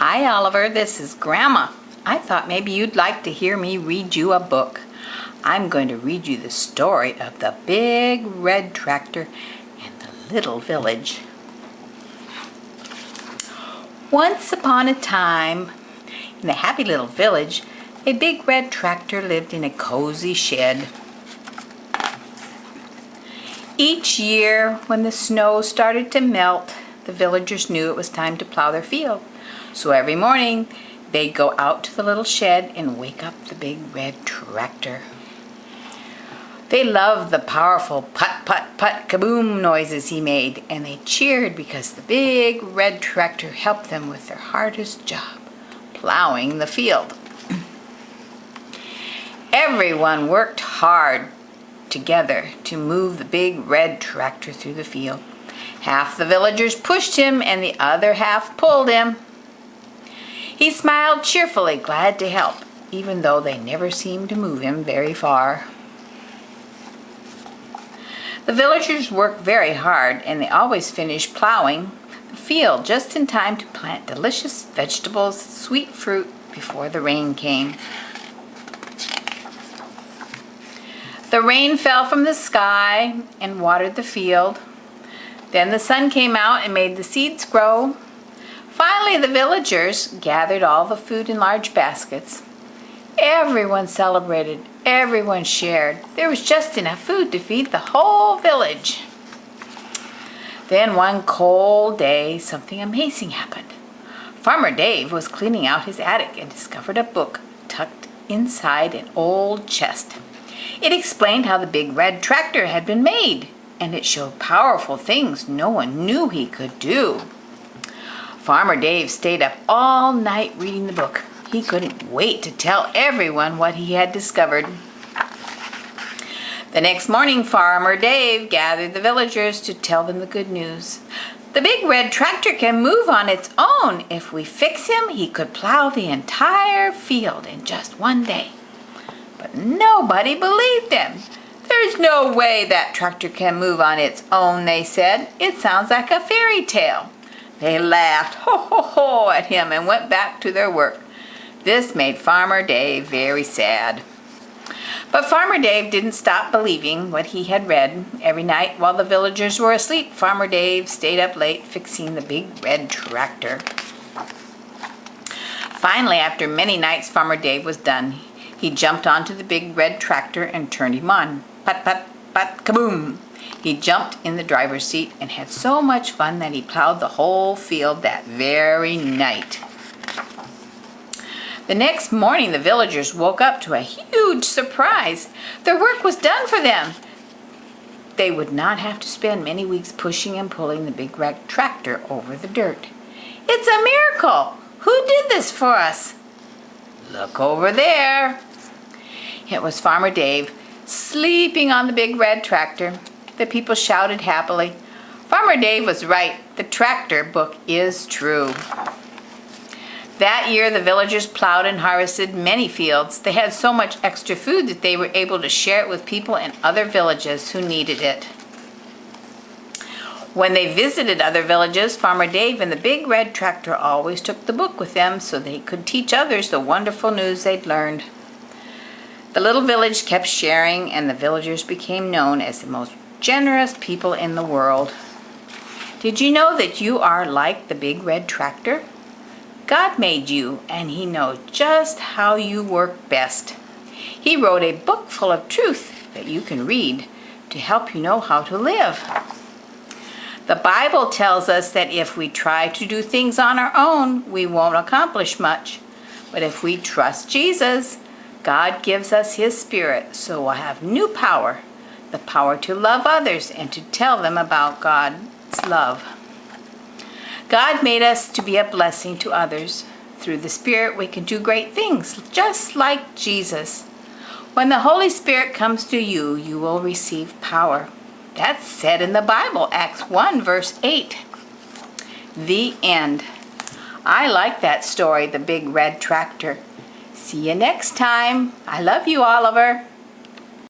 Hi, Oliver. This is Grandma. I thought maybe you'd like to hear me read you a book. I'm going to read you the story of the big red tractor and the little village. Once upon a time, in the happy little village, a big red tractor lived in a cozy shed. Each year, when the snow started to melt, the villagers knew it was time to plow their field. So every morning, they'd go out to the little shed and wake up the big red tractor. They loved the powerful put, put, put, kaboom noises he made, and they cheered because the big red tractor helped them with their hardest job, plowing the field. Everyone worked hard together to move the big red tractor through the field. Half the villagers pushed him and the other half pulled him. He smiled cheerfully, glad to help, even though they never seemed to move him very far. The villagers worked very hard, and they always finished plowing the field just in time to plant delicious vegetables, sweet fruit before the rain came. The rain fell from the sky and watered the field. Then the sun came out and made the seeds grow. Finally, the villagers gathered all the food in large baskets. Everyone celebrated, everyone shared. There was just enough food to feed the whole village. Then one cold day, something amazing happened. Farmer Dave was cleaning out his attic and discovered a book tucked inside an old chest. It explained how the big red tractor had been made, and it showed powerful things no one knew he could do. Farmer Dave stayed up all night reading the book. He couldn't wait to tell everyone what he had discovered. The next morning, Farmer Dave gathered the villagers to tell them the good news. The big red tractor can move on its own. If we fix him, he could plow the entire field in just one day. But nobody believed him. There's no way that tractor can move on its own, they said. It sounds like a fairy tale. They laughed ho ho ho at him and went back to their work. This made Farmer Dave very sad. But Farmer Dave didn't stop believing what he had read. Every night while the villagers were asleep, Farmer Dave stayed up late fixing the big red tractor. Finally, after many nights, Farmer Dave was done. He jumped onto the big red tractor and turned him on. Put, put, put, kaboom! He jumped in the driver's seat and had so much fun that he plowed the whole field that very night. The next morning, the villagers woke up to a huge surprise. Their work was done for them. They would not have to spend many weeks pushing and pulling the big red tractor over the dirt. It's a miracle! Who did this for us? Look over there. It was Farmer Dave, sleeping on the big red tractor. The people shouted happily. Farmer Dave was right. The tractor book is true. That year, the villagers plowed and harvested many fields. They had so much extra food that they were able to share it with people in other villages who needed it. When they visited other villages, Farmer Dave and the big red tractor always took the book with them so they could teach others the wonderful news they'd learned. The little village kept sharing, and the villagers became known as the most generous people in the world. Did you know that you are like the big red tractor? God made you, and He knows just how you work best. He wrote a book full of truth that you can read to help you know how to live. The Bible tells us that if we try to do things on our own, we won't accomplish much. But if we trust Jesus, God gives us His Spirit, so we'll have new power, the power to love others and to tell them about God's love. God made us to be a blessing to others. Through the Spirit, we can do great things, just like Jesus. When the Holy Spirit comes to you, you will receive power. That's said in the Bible, Acts 1, verse 8. The end. I like that story, The Big Red Tractor. See you next time. I love you, Oliver.